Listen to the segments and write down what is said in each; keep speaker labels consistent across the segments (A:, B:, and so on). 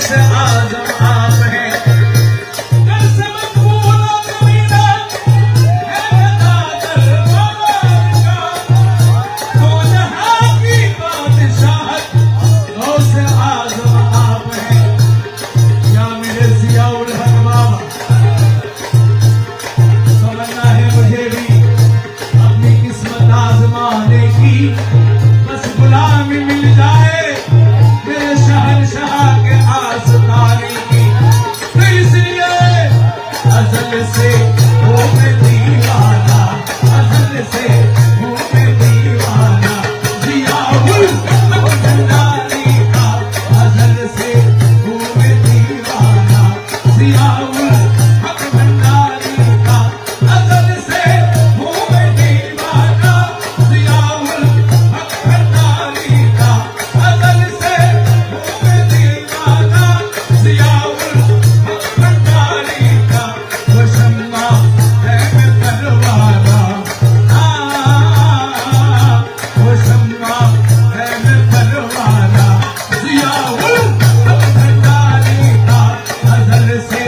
A: से आजम आप हैं। दर से मकबूल ज़मीना है अदा दरबार का, दो जहां की बादशाहत गौ से आजम आप हैं। या मेरे ज़ियाउल हक बाबा, तमन्ना है मुझे भी अपनी किस्मत आजमाने की, बस गुलामी मिल जाए मेरे शहंशाह के आस्ताने की। तो इसलिए अज़ल से हूँ मैं दीवाना, अज़ल से हूँ मैं दीवाना ज़ियाउल हक भंडारी का, अज़ल से हूँ मैं दीवाना ज़ियाउल हक भंडारी का, अज़ल से हूँ मैं दीवाना ज़ियाउल हक भंडारी का, अज़ल से हूँ मैं दीवाना ज़ियाउल हक भंडारी का। वो शम्मा है मैं परवाना, वो शम्मा है मैं परवाना ज़ियाउल हक भंडारी का, अज़ल से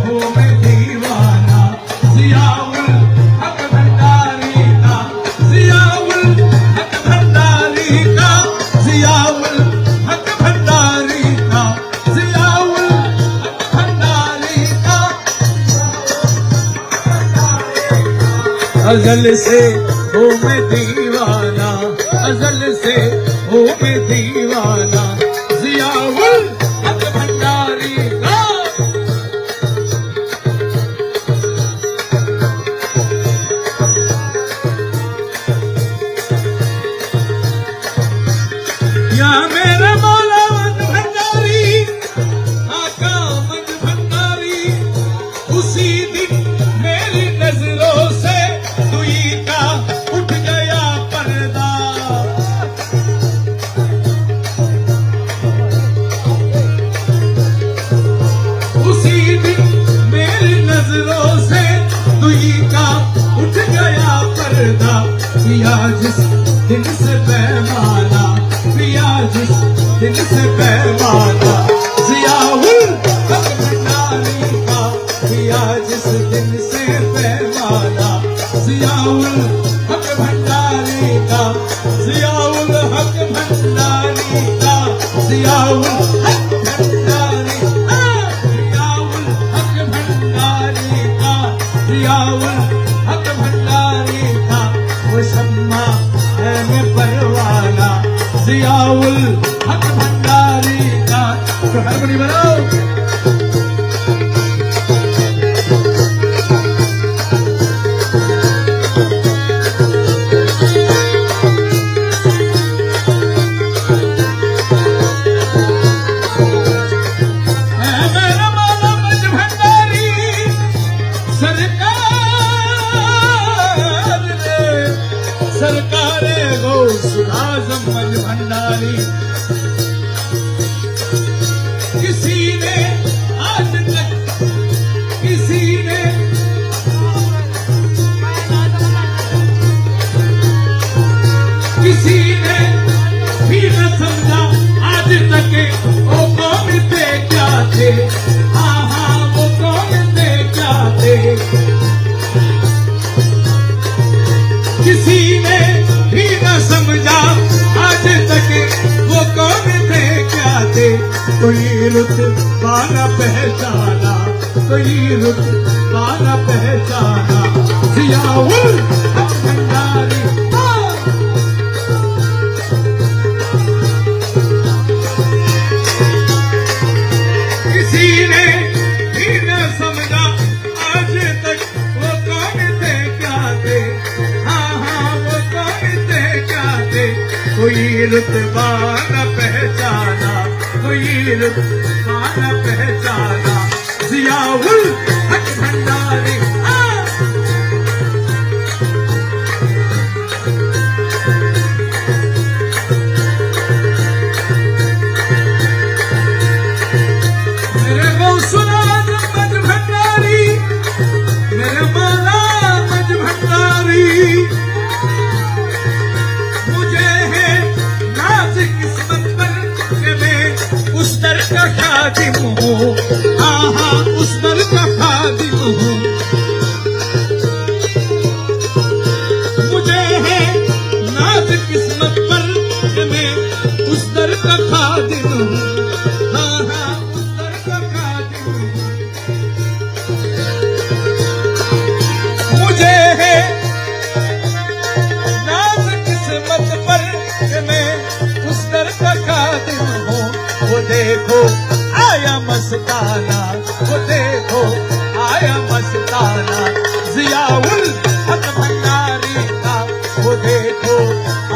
A: हूँ मैं दीवाना ज़ियाउल हक भंडारी का, ज़ियाउल हक भंडारी का, ज़ियाउल हक भंडारी का, ज़ियाउल हक भंडारी का। अज़ल से हूँ मैं दीवाना, अज़ल से हूँ मैं दीवाना ज़ियाउल हक भंडारी का। या मेरा मौला मद भंडारी, आका मद भंडारी, उसी दिन मेरी नजरों से दुई का उठ गया पर्दा। उसी दिन मेरी नजरों से दुई का उठ गया पर्दा। पिया जिस दिन से पैमाना, पिया जिस दिन से पैमाना ज़ियाउल हक भंडारी का, पिया जिस दिन से पैमाना ज़ियाउल हक भंडारी का, ज़ियाउल हक भंडारी का, ज़ियाउल हक भंडारी का, ज़ियाउल हक भंडारी का, ज़ियाउल हक भंडारी का। वो शम्मा है मैं परवाना ज़ियाउल हक भंडारी का। तो हारमोनी बनाओ। मेरा मौला मद भंडारी सरकार रे, सरकारे गौसुल आज़म मद भंडारी। किसी ने आज तक किसी ने किसी ने भी न समझा आज तक वो कौन थे क्या थे। हाँ हाँ वो कौन थे क्या थे। किसी ने भी न समझा आज तक वो कौन थे क्या थे। कोई रुतबा न पहचाना, कोई रुतबा न पहचाना ज़ियाउल हक भंडारी। किसी ने भी न समझा आज तक वो कौन थे क्या थे। हाँ हाँ वो कौन थे क्या थे। कोई रुतबा न पहचाना, कोई रुतबा न पहचाना ज़ियाउल हक भंडारी। मेरे गौसुल आज़म मद भंडारी, मेरे मौला मद भंडारी। मुझे है नाज़ किस्मत पर कि मैं उस दर का क्या खादिम हूँ, आहा उस दर का खादिम हूँ। मुझे है नाज किस्मत पर कि मैं उस दर का खादिम हूँ, आहा उस दर का खादिम हूँ। मुझे है नाज किस्मत पर कि मैं उस दर का खादिम हूँ। वो देखो आया मस्ताना, वो देखो आया मस्ताना जियाउल हक भंडारी का। वो देखो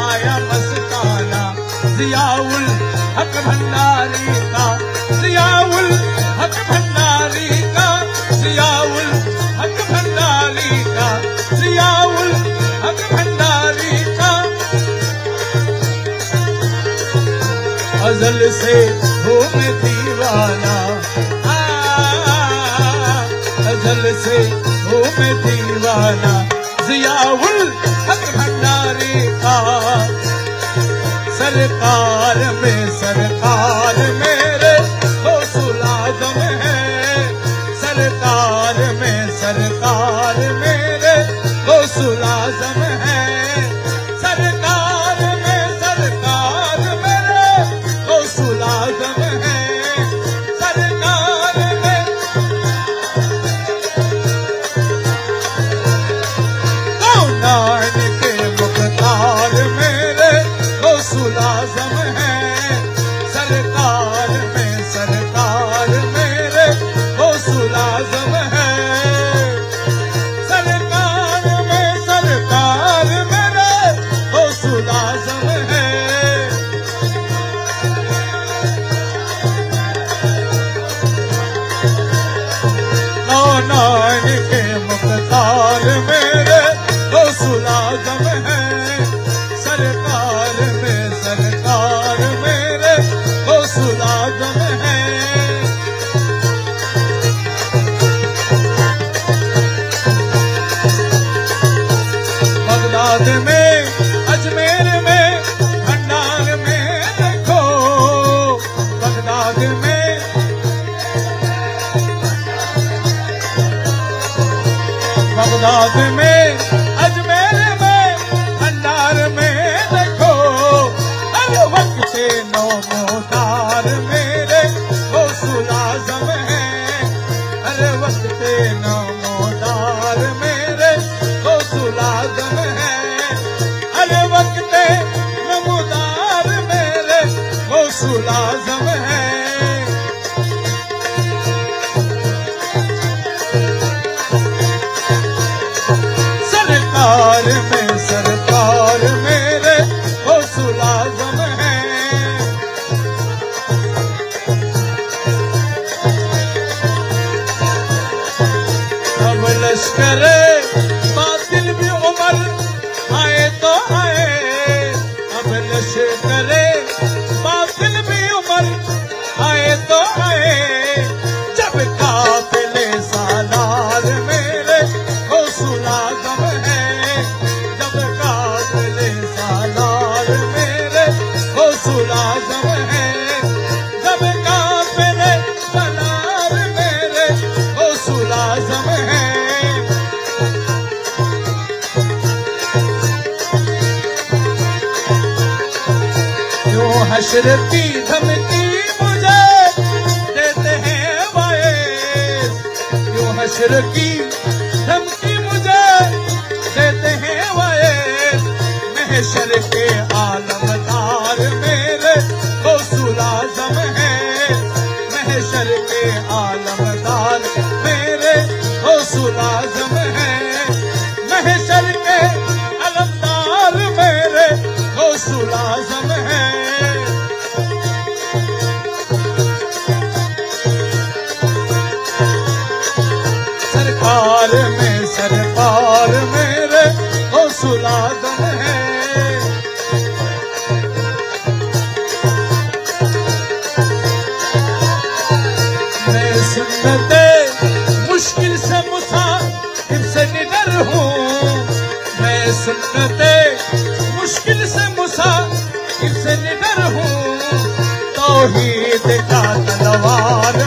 A: आया मस्ताना जियाउल हक भंडारी का, जियाउल हक भंडारी का, जियाउल हक भंडारी का, जियाउल हक भंडारी का। अजल से हो मैं दीवाना, अजल से हो मैं दीवाना जियाउल हक भंडारी का। सरकार में सरकार मेरे गौसुल आज़म है, सरकार में सरकार मेरे गौसुल आज़म है, सरकार में सरकार मेरे गौसुल आज़म है, सरकार में कौनान के मुख्तार मेरे गौसुल आज़म है, सरकार में सरकार मेरे गौसुल आज़म है, सरकार में सरकार मेरे गौसुल आज़म है। कौनान के मुख्तार मेरे गौसुल आज़म है, सरकार में सरकार मेरे गौसुल आज़म है। बगदाद में अजमेर में भंडार में देखो, बगदाद में बगदाद में अजमेर में भंडार में देखो। हर वक्त नौमोदार मेरे गौसुल आज़म है, हर वक्त नौमोदार मेरे गौसुल आज़म है, हर वक्त नमोदार मेरे गौसुल आज़म है। सरकार में सरकार मेरे गौसुल आज़म है। अब लश्करे बातिल भी उमर आए तो आए, अब लश्करे बातिल भी उमर आए तो आए। जब काफिले सालार मेरे गौसुल आज़म है, जब काफिले सालार मेरे गौसुल आज़म है, जब काफिले सालार मेरे गौसुल आज़म है। यूं हश्र की धमकी मुझे देते हैं वाइस, यूं हश्र की धमकी मुझे देते हैं वाइस। महशर के आलमदार मेरे गौसुल आज़म है, महशर के आलमदार मेरे गौसुल आज़म है, महशर के आलमदार मेरे गौसुल आज़म है। सरकार में सरकार मेरे गौसुल आज़म है। मैं सुन्नते मुश्किल से मुसाफिर से निडर हूँ, मैं सुन्नते मुश्किल से मुसाफिर से निडर हूँ। तौहीद का तलवार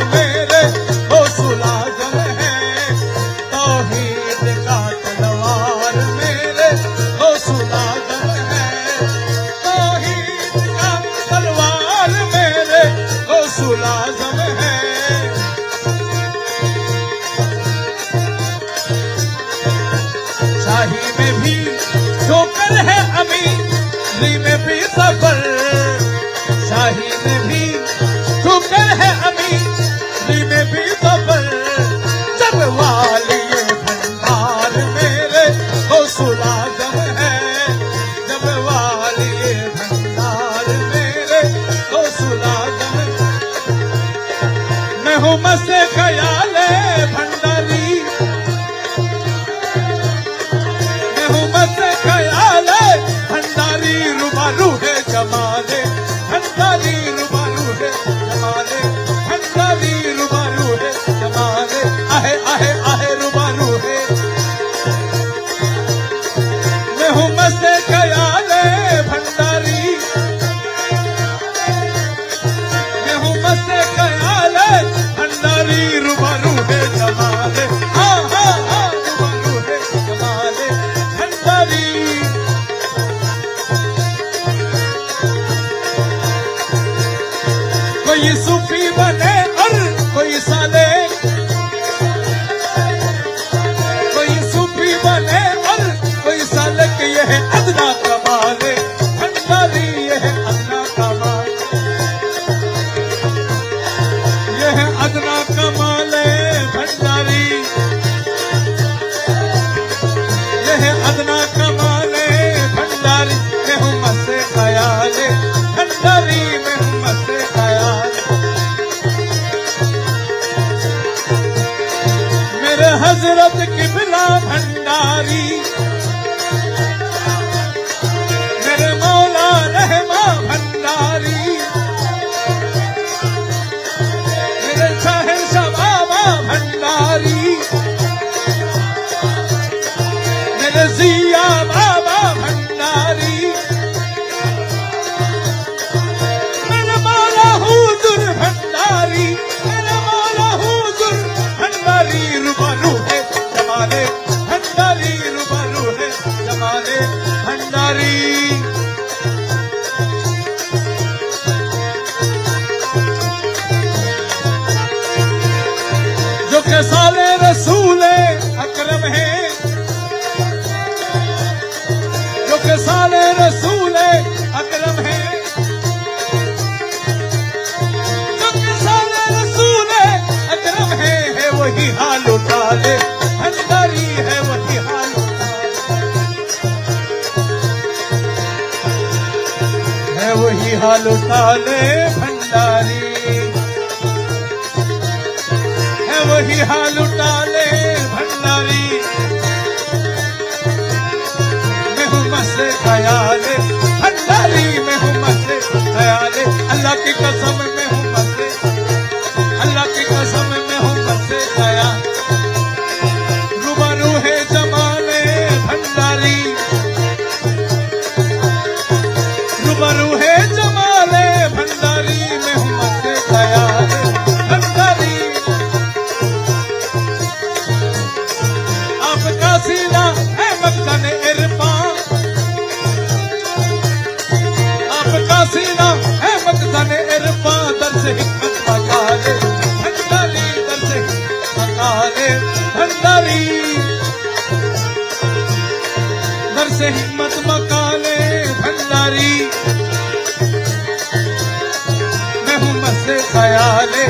A: ख्याले भंडारी, मैं हूँ मस्ते ख्याले भंडारी, रूबारू है जमाले भंडारी, रूबारू है जमाले भंडारी, रूबारू है जमाले, आहे आहे आहे रूबारू है, मैं हूँ मस्ते ख्याले भंडारी, मैं हूँ मस्ते ख्याले भंडारी, रूबारू है जमाले, हाँ हाँ हाँ रूबारू है जमाले भंडारी। कोई सूफी बने और कोई साले, कोई सूफी बने और कोई साले, के ये है अदना कमाले भंडारी, ये है अदना कमाल, ये है अदना कमाले भंडारी, ये है अदना कमाले भंडारी, मैं हूँ मस्ते ख्याले भंडारी, मैं हूँ मस्ते ख्याल, मेरे हजरत किबला भंडारी, मेरे मौला रहमा भंडारी, मेरे शाहिर शबाबा भंडारी, मेरे जिया बाबा भंडारी, मेरे मौला हुजूर भंडारी, मेरे मौला हुजूर भंडारी, रूबारू है जमाले भंडारी, रूबारू है जमाले भंडारी। जो के साले रसूले अकरम है, जो के साले रसूले अकरम है, जो के साले रसूले अकरम है वही हाल उठा ले भंडारी, है वही हाल उठा ले, है वही हाल उठा ले भंडारी, है वही हाल उठा ले भंडारी, मैं हूँ मस्ते ख्याले भंडारी, मैं हूँ मस्ते ख्याले, अल्लाह की कसम मैं हूँ मस्ते, अल्लाह की कसम मैं हूँ मस्ते ख्याल, रूबारू है जमाले भंडारी, रूबारू है जमाले भंडारी, मैं हूँ मस्ते ख्याले भंडारी। आपका सीना है मकसद इरफान, आपका सीना है मकसद इरफान, दर से हिकमत मकाले भंडारी, दर से मकाले भंडारी, दर से हिकमत मकाले भंडारी, मैं हूँ मस्ते ख्याले